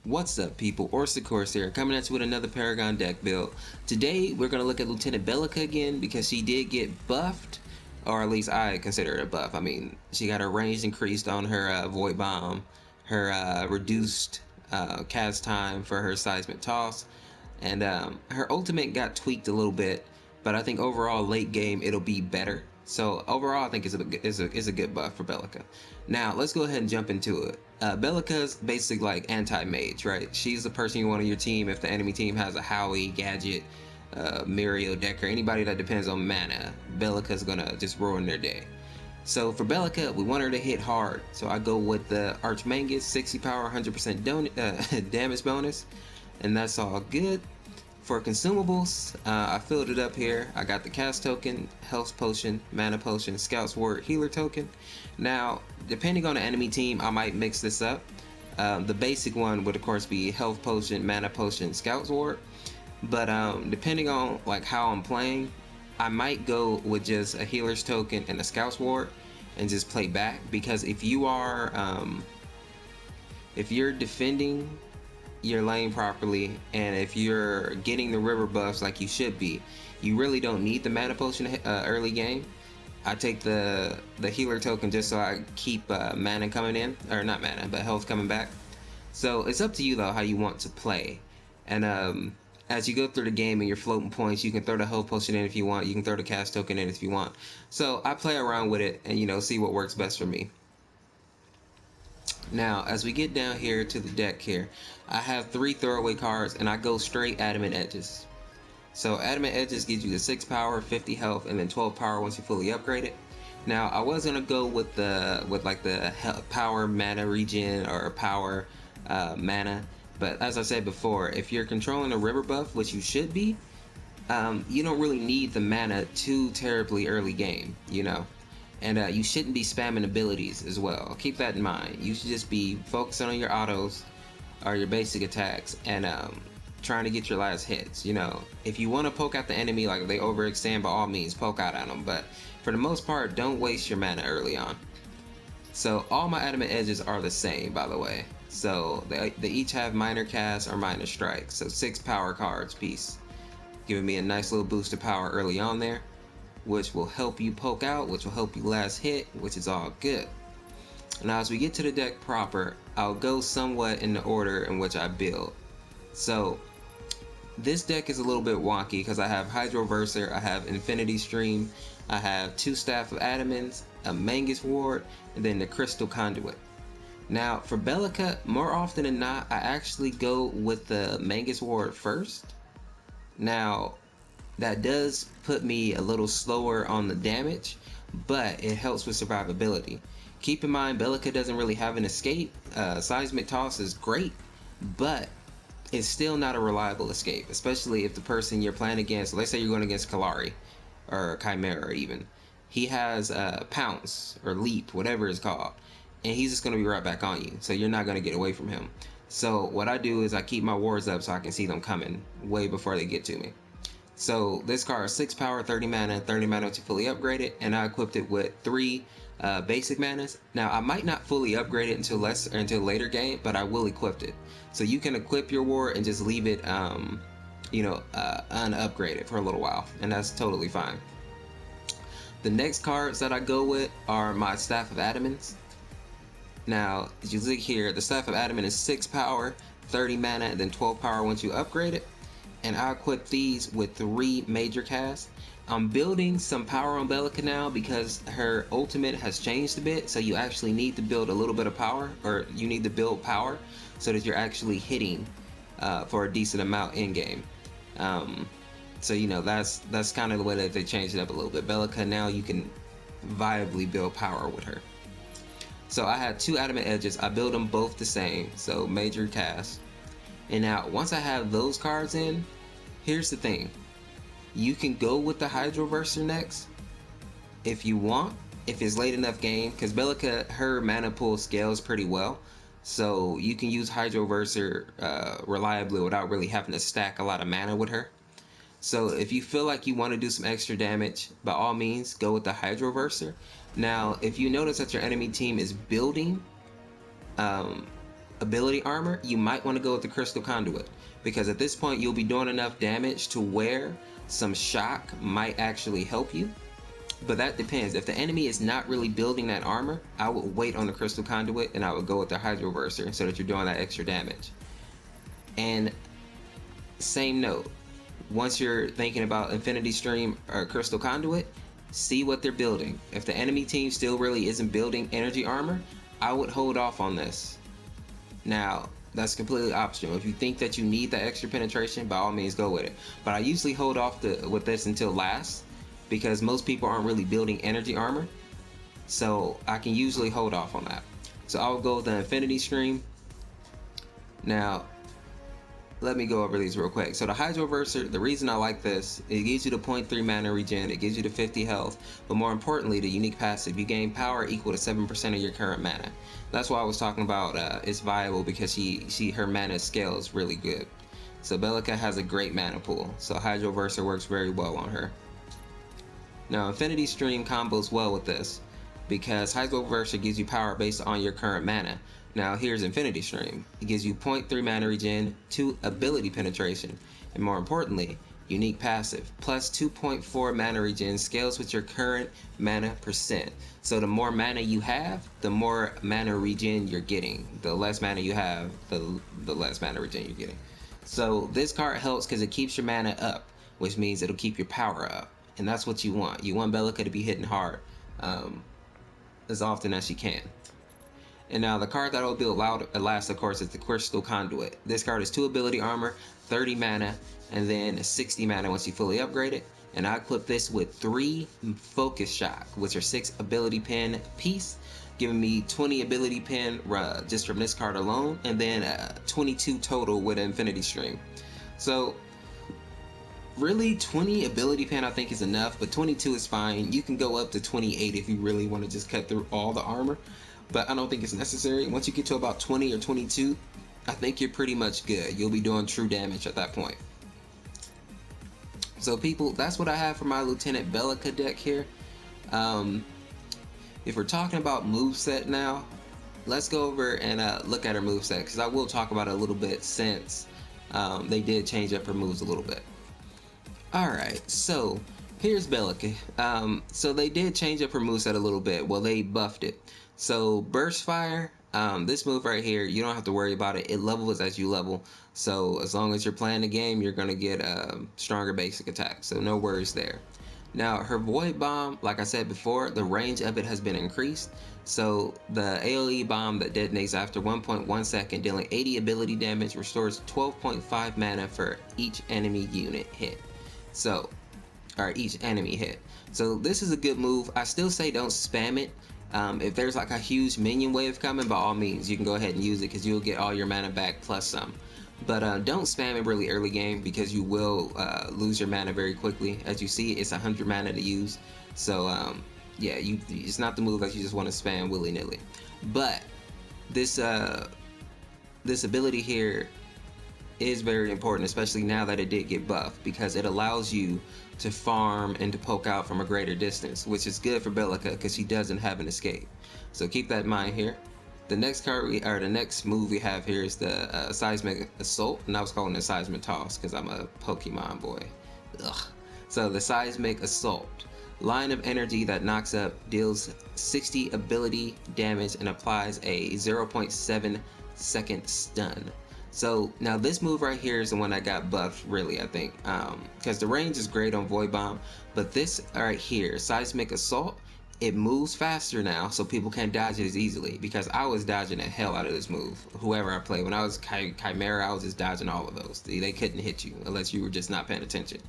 What's up, people? Orsicourse here, coming at you with another Paragon deck build. Today, we're going to look at Lieutenant Belica again because she did get buffed, or at least I consider it a buff. I mean, she got her range increased on her Void Bomb, her reduced cast time for her Seismic Toss, and her ultimate got tweaked a little bit, but I think overall late game it'll be better. So overall, I think it's a good buff for Belica. Now let's go ahead and jump into it. Belica's basically like anti-mage, right? She's the person you want on your team if the enemy team has a Howie, Gadget, Mirio, Decker, anybody that depends on mana. Belica's gonna just ruin their day. So for Belica, we want her to hit hard. So I go with the Archmangus, 60 power, 100% damage bonus, and that's all good. For consumables, I filled it up here. I got the cast token, health potion, mana potion, scout's ward, healer token. Now, depending on the enemy team, I might mix this up. The basic one would of course be health potion, mana potion, scout's ward. But depending on like how I'm playing, I might go with just a healer's token and a scout's ward and just play back, because if you're defending your lane properly, and if you're getting the river buffs like you should be, you really don't need the mana potion early game. I take the healer token just so I keep mana coming in, or not mana, but health coming back. So it's up to you though how you want to play. And as you go through the game and you're floating points, you can throw the health potion in if you want, you can throw the cast token in if you want. So I play around with it and see what works best for me. Now, as we get down here to the deck here, I have 3 throwaway cards and I go straight Adamant Edges. So Adamant Edges gives you the 6 power, 50 health, and then 12 power once you fully upgrade it. Now, I was gonna go with the power mana regen or power mana, but as I said before, if you're controlling a river buff, which you should be, you don't really need the mana too terribly early game, And you shouldn't be spamming abilities as well. Keep that in mind. You should just be focusing on your autos or your basic attacks and trying to get your last hits. If you want to poke out the enemy, like if they overextend, by all means poke out at them. But for the most part, don't waste your mana early on. So all my Adamant Edges are the same, by the way. So they each have minor cast or minor strike. So 6 power cards piece, giving me a nice little boost of power early on there, which will help you poke out, which will help you last hit, which is all good. Now as we get to the deck proper, I'll go somewhat in the order in which I build. So this deck is a little bit wonky because I have Hydroverser, I have Infinity Stream, I have 2 Staff of Adamants, a Mangus Ward, and then the Crystal Conduit. Now for Belica, more often than not, I actually go with the Mangus Ward first. Now that does put me a little slower on the damage, but it helps with survivability. Keep in mind, Belica doesn't really have an escape. Seismic Toss is great, but it's still not a reliable escape, especially if the person you're playing against, let's say you're going against Kalari or Chimera even, he has Pounce or Leap, whatever it's called, and he's just going to be right back on you, so you're not going to get away from him. So what I do is I keep my wards up so I can see them coming way before they get to me. So this card is 6 power, 30 mana to fully upgrade it, and I equipped it with 3 basic manas. Now I might not fully upgrade it until later game, but I will equip it. So you can equip your ward and just leave it unupgraded for a little while, and that's totally fine. The next cards that I go with are my Staff of Adamants. Now as you look here, the Staff of Adamant is 6 power, 30 mana, and then 12 power once you upgrade it. And I equip these with 3 major casts. I'm building some power on Belica now because her ultimate has changed a bit, so you actually need to build a little bit of power, or you need to build power so that you're actually hitting for a decent amount in game. So that's kind of the way that they changed it up a little bit. Belica now you can viably build power with her. So I had 2 Adamant Edges. I build them both the same, so major cast. And now once I have those cards in, here's the thing. You can go with the Hydroverser next if you want, if it's late enough game, because Belica, her mana pool scales pretty well. So you can use Hydroverser reliably without really having to stack a lot of mana with her. So if you feel like you want to do some extra damage, by all means go with the Hydroverser. Now if you notice that your enemy team is building ability armor, you might want to go with the Crystal Conduit, because at this point you'll be doing enough damage to where some shock might actually help you. But that depends. If the enemy is not really building that armor, I would wait on the Crystal Conduit and I would go with the Hydroverser so that you're doing that extra damage. And same note, once you're thinking about Infinity Stream or Crystal Conduit, see what they're building. If the enemy team still really isn't building energy armor, I would hold off on this. Now, that's completely optional. If you think that you need that extra penetration, by all means go with it. But I usually hold off with this until last, because most people aren't really building energy armor. So I can usually hold off on that. So I'll go with the Infinity Stream. Now, let me go over these real quick. So the Hydroverser, the reason I like this, it gives you the 0.3 mana regen, it gives you the 50 health, but more importantly, the unique passive, you gain power equal to 7% of your current mana. That's why I was talking about it's viable, because her mana scale is really good. So Belica has a great mana pool, so Hydroverser works very well on her. Now Infinity Stream combos well with this, because Hydroverser gives you power based on your current mana. Now here's Infinity Stream. It gives you 0.3 mana regen, 2 ability penetration, and more importantly, unique passive, plus 2.4 mana regen, scales with your current mana percent. So the more mana you have, the more mana regen you're getting. The less mana you have, the less mana regen you're getting. So this card helps because it keeps your mana up, which means it'll keep your power up. And that's what you want. You want Belica to be hitting hard as often as she can. And now the card that will be allowed at last, of course, is the Crystal Conduit. This card is 2 ability armor, 30 mana, and then 60 mana once you fully upgrade it. And I equip this with 3 Focus Shock, which are 6 ability pin piece, giving me 20 ability pin just from this card alone, and then 22 total with Infinity Stream. So really 20 ability pin I think is enough, but 22 is fine. You can go up to 28 if you really want to just cut through all the armor, but I don't think it's necessary. Once you get to about 20 or 22, I think you're pretty much good. You'll be doing true damage at that point. So people, that's what I have for my Lieutenant Belica deck here. If we're talking about moveset now, let's go over and look at her moveset, because I will talk about it a little bit since they did change up her moves a little bit. Alright, so here's Belica. So they did change up her moveset a little bit. Well, they buffed it. So Burst Fire, this move right here, you don't have to worry about it. It levels as you level. So as long as you're playing the game, you're going to get stronger basic attacks. So no worries there. Now her Void Bomb, like I said before, the range of it has been increased. So the AoE bomb that detonates after 1.1 second, dealing 80 ability damage, restores 12.5 mana for each enemy unit hit. So, or each enemy hit. So this is a good move. I still say don't spam it. If there's like a huge minion wave coming, by all means you can go ahead and use it, because you'll get all your mana back plus some. But don't spam it really early game, because you will lose your mana very quickly. As you see, it's 100 mana to use. So yeah, it's not the move that you just want to spam willy-nilly. But this ability here is very important, especially now that it did get buffed, because it allows you to farm and to poke out from a greater distance, which is good for Belica because she doesn't have an escape. So keep that in mind here. The next card the next move we have here is the Seismic Assault, and I was calling it Seismic Toss because I'm a Pokemon boy. Ugh. So the Seismic Assault, line of energy that knocks up, deals 60 ability damage, and applies a 0.7 second stun. So now this move right here is the one that got buffed, really, I think, because the range is great on Void Bomb, but this right here, Seismic Assault, it moves faster now, so people can't dodge it as easily, because I was dodging the hell out of this move. Whoever I played, when I was Chimera, I was just dodging all of those. They couldn't hit you unless you were just not paying attention.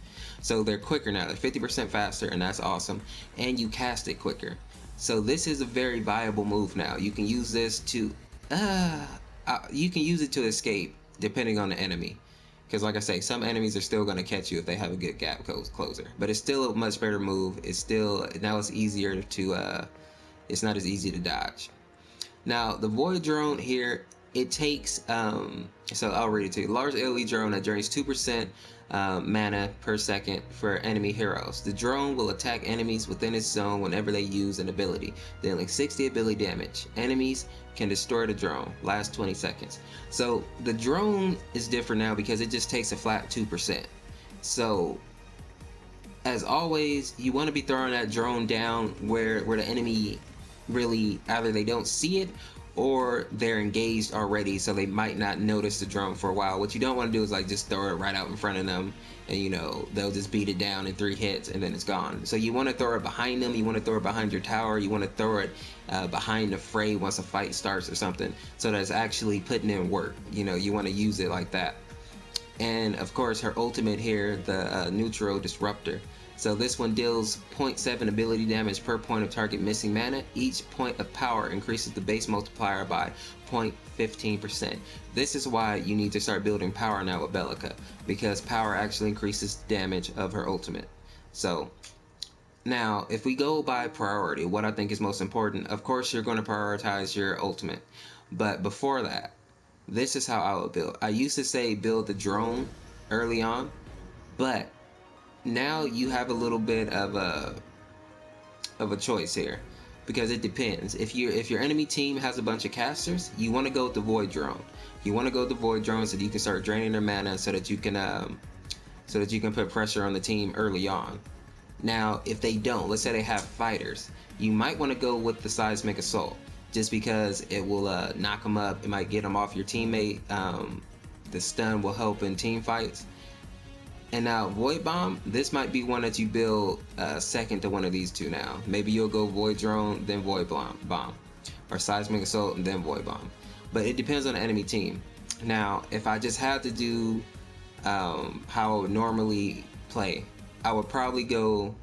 So they're quicker now, they're 50% faster, and that's awesome, and you cast it quicker. So this is a very viable move now. You can use this to you can use it to escape depending on the enemy, because like I say, some enemies are still going to catch you if they have a good gap closer, but it's still a much better move. It's still, now it's easier to it's not as easy to dodge. Now the Void Drone here, it takes, so I'll read it to you. Large AoE drone that drains 2% mana per second for enemy heroes. The drone will attack enemies within its zone whenever they use an ability, dealing 60 ability damage. Enemies can destroy the drone. Last 20 seconds. So the drone is different now because it just takes a flat 2%. So as always, you want to be throwing that drone down where the enemy really, either they don't see it or they're engaged already, so they might not notice the drone for a while. What you don't want to do is like just throw it right out in front of them, and you know they'll just beat it down in 3 hits and then it's gone. So you want to throw it behind them, you want to throw it behind your tower, you want to throw it behind the fray once a fight starts or something, so that's actually putting in work. You know, you want to use it like that. And of course her ultimate here, the neutral disruptor. So this one deals 0.7 ability damage per point of target missing mana. Each point of power increases the base multiplier by 0.15%. This is why you need to start building power now with Belica, because power actually increases damage of her ultimate. So now if we go by priority, what I think is most important, of course you're going to prioritize your ultimate. But before that, this is how I would build. I used to say build the drone early on, but now you have a little bit of a choice here, because it depends. If your enemy team has a bunch of casters, you want to go with the void drone. You want to go with the void drone so that you can start draining their mana, so that you can put pressure on the team early on. Now if they don't, let's say they have fighters, you might want to go with the Seismic Assault, just because it will knock them up. It might get them off your teammate. The stun will help in team fights. And now Void Bomb, this might be one that you build second to one of these two now. Maybe you'll go Void Drone, then Void Bomb. Or Seismic Assault, and then Void Bomb. But it depends on the enemy team. Now, if I just had to do how I would normally play, I would probably go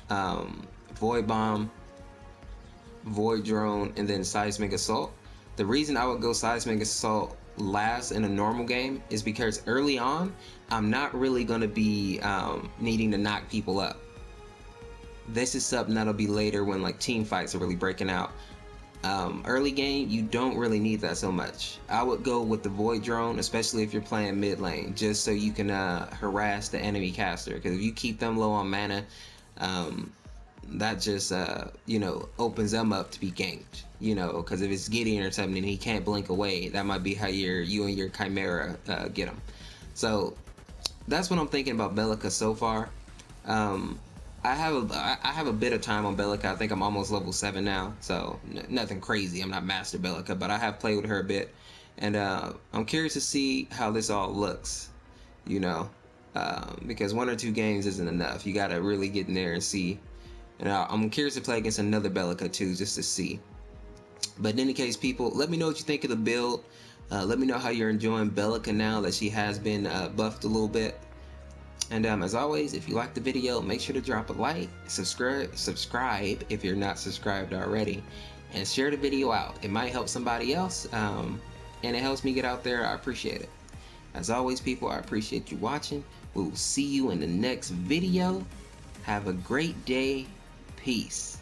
Void Bomb, Void Drone, and then Seismic Assault. The reason I would go Seismic Assault last in a normal game is because early on I'm not really going to be needing to knock people up. This is something that'll be later when like team fights are really breaking out. Early game you don't really need that so much. I would go with the Void Drone, especially if you're playing mid lane, just so you can harass the enemy caster, because if you keep them low on mana, that just you know, opens them up to be ganked, you know, because if it's Gideon or something and he can't blink away, that might be how you and your Chimera get him. So that's what I'm thinking about Belica so far. I have a bit of time on Belica. I think I'm almost level 7 now, so nothing crazy. I'm not Master Belica, but I have played with her a bit, and I'm curious to see how this all looks, you know, because 1 or 2 games isn't enough. You gotta really get in there and see. And I'm curious to play against another Belica too, just to see. But in any case, people, let me know what you think of the build. Let me know how you're enjoying Belica now that she has been buffed a little bit. And as always, if you liked the video, make sure to drop a like, subscribe if you're not subscribed already, and share the video out. It might help somebody else, and it helps me get out there. I appreciate it. As always, people, I appreciate you watching. We will see you in the next video. Have a great day. Peace.